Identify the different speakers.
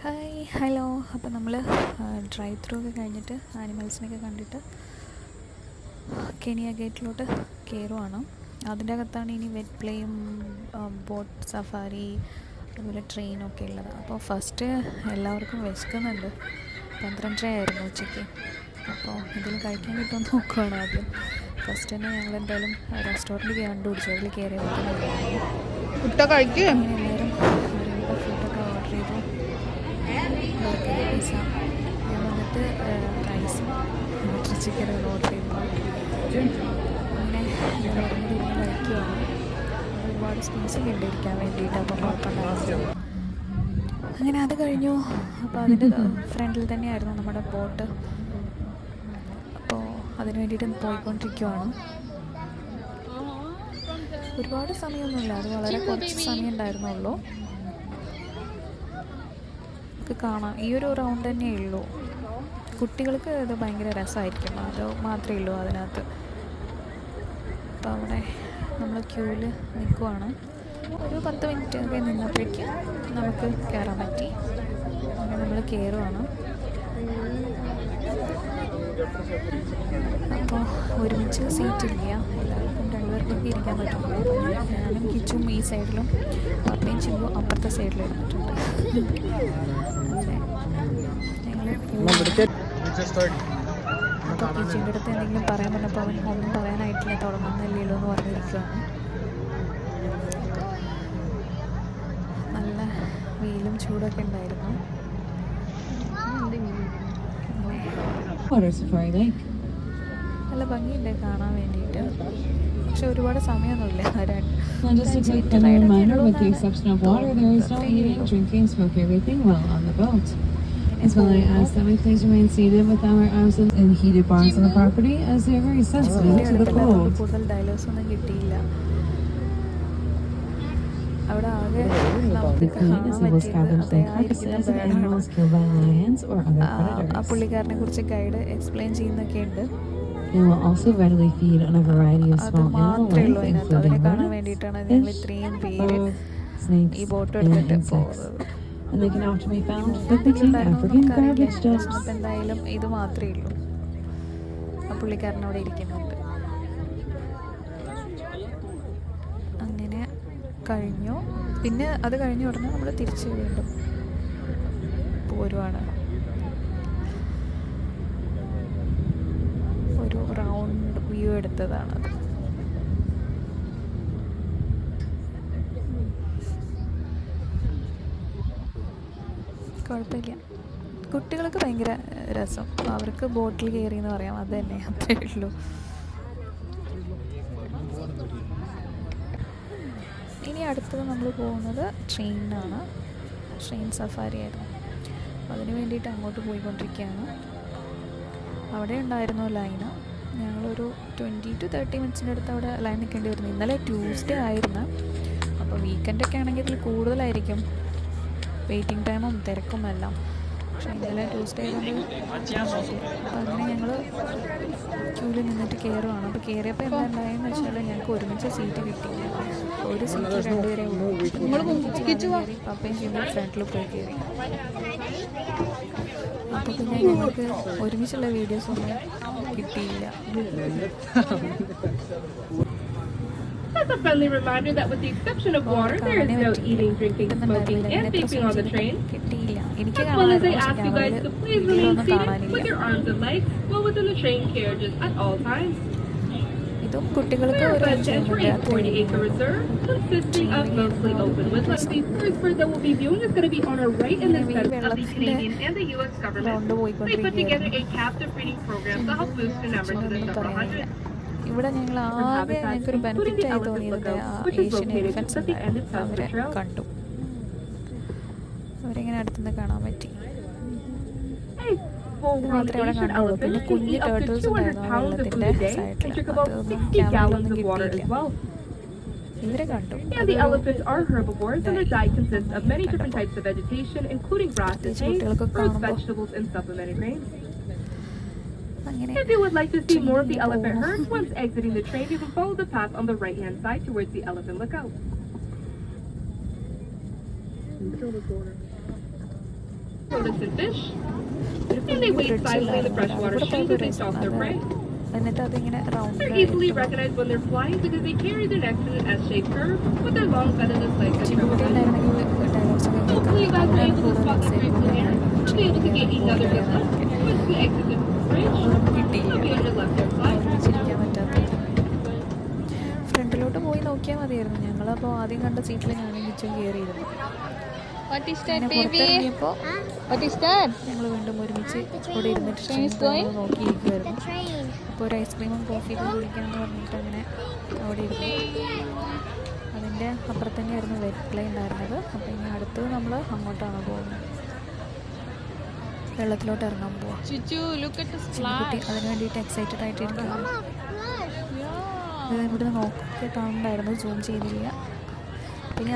Speaker 1: Hi hello. അപ്പോൾ നമ്മൾ drive through ഒക്കെ കഴിഞ്ഞിട്ട് ആനിമൽസിനൊക്കെ കണ്ടിട്ട് കെനിയ ഗേറ്റിലോട്ട് കയറുവാണ്. അതിൻ്റെ അകത്താണ് ഇനി വെറ്റ് പ്ലേയും ബോട്ട് സഫാരി അതുപോലെ ട്രെയിനൊക്കെ ഉള്ളത്. അപ്പോൾ ഫസ്റ്റ് എല്ലാവർക്കും വിശക്കുന്നുണ്ട്. 12:30 ആയിരുന്നു ഉച്ചയ്ക്ക്. അപ്പോൾ എന്തെങ്കിലും കഴിക്കാൻ കിട്ടുമെന്ന് നോക്കുകയാണ് ആദ്യം. ഫസ്റ്റ് തന്നെ ഞങ്ങൾ എന്തായാലും റെസ്റ്റോറൻറ്റ് കണ്ടുപിടിച്ചു. അതിൽ കയറിയ അങ്ങനെ എല്ലാവരും ഫുഡൊക്കെ ഓർഡർ ചെയ്തു. പിസ്സ, ഞാൻ വന്നിട്ട് റൈസും ബട്ടർ ചിക്കനും ഓർഡർ ചെയ്തു. അങ്ങനെ എല്ലാവരും കൂടി ഇരുന്ന് കഴിക്കുകയാണ്. ഒരുപാട് സ്പേസൊക്കെ ഉണ്ട് ഇരിക്കാൻ വേണ്ടിയിട്ട്, അപ്പോൾ കുഴപ്പമുണ്ടായിരുന്നു. അങ്ങനെ അത് കഴിഞ്ഞു. അപ്പോൾ അതിൻ്റെ ഫ്രണ്ടിൽ തന്നെയായിരുന്നു നമ്മുടെ ബോട്ട്. അപ്പോൾ അതിന് വേണ്ടിയിട്ട് പോയിക്കൊണ്ടിരിക്കുവാണ്. ഒരുപാട് സമയമൊന്നുമില്ല, അത് വളരെ കുറച്ച് സമയം ഉണ്ടായിരുന്നുള്ളൂ. കാണാം, ഈ ഒരു റൗണ്ട് തന്നെയേ ഉള്ളൂ. കുട്ടികൾക്ക് ഇത് ഭയങ്കര രസമായിരിക്കും, അത് മാത്രമേ ഉള്ളൂ അതിനകത്ത്. അപ്പോൾ അവിടെ നമ്മൾ ക്യൂവിൽ നിൽക്കുവാണ്. ഒരു 10 മിനിറ്റ് ഒക്കെ നിന്നപ്പോഴേക്കും നമുക്ക് കയറാൻ പറ്റി. അങ്ങനെ നമ്മൾ കയറുവാണ്. അപ്പോൾ ഒരുമിച്ച് സീറ്റില്ല, എല്ലാവർക്കും 2 പേർക്കൊക്കെ ഇരിക്കാൻ പറ്റുള്ളൂ. ഞാനും കിച്ചും ഈ സൈഡിലും പപ്പയും ചിമ്പും അപ്പുറത്തെ സൈഡിലും ഇരുന്നിട്ടുണ്ട്. അപ്പോൾ കിച്ചുവിൻ്റെ അടുത്ത് എന്തെങ്കിലും പറയാൻ പറഞ്ഞപ്പോൾ അവൻ ഒന്നും പറയാനായിട്ടില്ല, തുടങ്ങുന്നില്ലല്ലോ എന്ന് പറഞ്ഞിരിക്കുകയാണ്. നല്ല വെയിലും ചൂടൊക്കെ ഉണ്ടായിരുന്നു. നല്ല ഭംഗിയുണ്ട് കാണാൻ വേണ്ടിയിട്ട്. പക്ഷെ ഒരുപാട് സമയമൊന്നുമില്ല.
Speaker 2: As well, I ask that we please remain seated with our arms in heated bars on the property, as they are very sensitive to the cold.
Speaker 1: കൂടുതൽ ഡയലോഗ്സ് ഒന്നും കിട്ടിയില്ല. അവിടെ ആകെ ആ പുള്ളിക്കാരനെ കുറിച്ച് ഗൈഡ് എക്സ്പ്ലെയിൻ ചെയ്യുന്നൊക്കെ ഉണ്ട്.
Speaker 2: They will also readily feed on a variety of small animal life, including rodents, fish, birds, snakes, and insects. And they can often be found within African garbage dumps.
Speaker 1: അപ്പോൾ എന്തായാലും ഇത് മാത്രമേ ഉള്ളൂ. ആ പുള്ളിക്കാരൻ അവിടെ ഇരിക്കുന്നുണ്ട്. അങ്ങനെ കഴിഞ്ഞു. പിന്നെ അത് കഴിഞ്ഞ ഉടനെ നമ്മൾ തിരിച്ച് വീണ്ടും പോരുവാണ്. ഒരു റൗണ്ട് വ്യൂ എടുത്തതാണത്. കുഴപ്പമില്ല, കുട്ടികൾക്ക് ഭയങ്കര രസം. അവർക്ക് ബോട്ടിൽ കയറി എന്ന് പറയാം, അത് തന്നെ, അത്രേ ഉള്ളൂ. ഇനി അടുത്തത് നമ്മൾ പോകുന്നത് ട്രെയിനിനാണ്. ട്രെയിൻ സഫാരി ആയിരുന്നു. അതിന് വേണ്ടിയിട്ട് അങ്ങോട്ട് പോയിക്കൊണ്ടിരിക്കുകയാണ്. അവിടെ ഉണ്ടായിരുന്നു ലൈന്. ഞങ്ങളൊരു 20 to 30 മിനിറ്റ്സിൻ്റെ അടുത്ത് അവിടെ ലൈൻ നിൽക്കേണ്ടി വരുന്നു. ഇന്നലെ ട്യൂസ്ഡേ ആയിരുന്നു. അപ്പോൾ വീക്കെൻഡൊക്കെ ആണെങ്കിൽ ഇതിൽ കൂടുതലായിരിക്കും വെയിറ്റിംഗ് ടൈമും തിരക്കും എല്ലാം. പക്ഷേ ഇന്നലെ ട്യൂസ്ഡേ ആയതുകൊണ്ട് അപ്പോൾ അങ്ങനെ ഞങ്ങൾ ക്യൂവിൽ നിന്നിട്ട് കയറുവാണ്. അപ്പോൾ കയറിയപ്പോൾ എന്താ ഉണ്ടായെന്ന് വെച്ചാൽ ഞങ്ങൾക്ക് ഒരുമിച്ച് സീറ്റ് കിട്ടിയില്ല. ഒരു സീറ്റ് 2 പേരെ ഉള്ളൂ. കയറി പപ്പയും ചിമ്പും ഫ്രണ്ടിൽ പോയി കയറി. അപ്പോൾ പിന്നെ ഞങ്ങൾക്ക് ഒരുമിച്ചുള്ള വീഡിയോസൊന്നും കിട്ടിയില്ല.
Speaker 3: As a friendly reminder that with the exception of water, there is no eating, drinking, smoking, and vaping on the train. As well as I ask you guys to please remain seated with your arms and legs well within the train carriages at all times. We are about to enter a 40-acre reserve consisting of mostly open woodland. The first bird that we'll be viewing is going to be on our right in the center of the Canadian and the U.S. government. They put together a captive breeding program to help boost the numbers to the several hundred.
Speaker 1: ഇവിടെ ഞങ്ങൾ ആകെ ഞങ്ങൾക്കൊരു ബെനിഫിറ്റായി തോന്നിയത് Asian elephants ഉണ്ടായിരുന്നു. അവരെ കണ്ടു, അവരെങ്ങനെ അടുത്തുനിന്ന് കാണാൻ പറ്റി. മാത്രമേ അവിടെ കണ്ടുള്ളൂ. പിന്നെ കുഞ്ഞു ടേർട്ടിൽസ് ഉണ്ടായിരുന്നു ആ വെള്ളത്തിൻ്റെ സൈഡിൽ. അതൊന്നും ക്യാമറയിലൊന്നും കിട്ടിയില്ല. ഇവരെ കണ്ടു.
Speaker 3: The elephants are herbivores and their diet consists of many different types of vegetation, including grasses, hay, fruits, vegetables, and supplemented grains. If you would like to see more of the elephant herd, once exiting the train, you can follow the path on the right-hand side towards the elephant lookout. tortoise and fish.
Speaker 1: ഒരു
Speaker 3: And they
Speaker 1: കുഞ്ഞു
Speaker 3: wait silently in the
Speaker 1: ബ്രിഡ്ജിലായിരുന്നു
Speaker 3: freshwater
Speaker 1: അവിടെ
Speaker 3: stream
Speaker 1: പോയപ്പോൾ
Speaker 3: to finish off their prey.
Speaker 1: എന്നിട്ട് അതിങ്ങനെ
Speaker 3: They're easily recognized when they're flying because they carry their necks in an S-shaped curve with their long featherless legs that travel high. Hopefully, you guys are able to spot the three from the air. You'll be able to get each other just left. Once we exit the bridge, you'll be on your left-hand side.
Speaker 1: ചിരിക്കാൻ പറ്റാത്ത ഫ്രണ്ടിലോട്ട് പോയി നോക്കിയാൽ മതിയായിരുന്നു. ഞങ്ങളപ്പോൾ ആദ്യം കണ്ട സീറ്റിൽ ഞാനും കിച്ചും കയറിയിരുന്നു. പിന്നെ പുറത്തിറങ്ങിയപ്പോൾ ഞങ്ങൾ വീണ്ടും ഒരുമിച്ച് ഇവിടെ ഇരുന്നിട്ട് നോക്കിയിരിക്കുമായിരുന്നു. അപ്പോൾ ഒരു ഐസ്ക്രീമും കോഫിയൊക്കെ കുടിക്കാമെന്ന് പറഞ്ഞിട്ട് അങ്ങനെ അവിടെ ഇരുന്നു. അതിൻ്റെ അപ്പുറത്ത് തന്നെയായിരുന്നു വെറ്റ് പ്ലേ ഉണ്ടായിരുന്നത്. അപ്പോൾ ഇനി അടുത്തത് നമ്മൾ അങ്ങോട്ടാണ് പോകുന്നത്, വെള്ളത്തിലോട്ട് ഇറങ്ങാൻ പോവാം. കുട്ടി അതിന് വേണ്ടിയിട്ട് എക്സൈറ്റഡ് ആയിട്ടിരിക്കുകയാണ്. ഇവിടുന്ന് നോക്കി കാണുന്നുണ്ടായിരുന്നു, സൂം ചെയ്തില്ല. പിന്നെ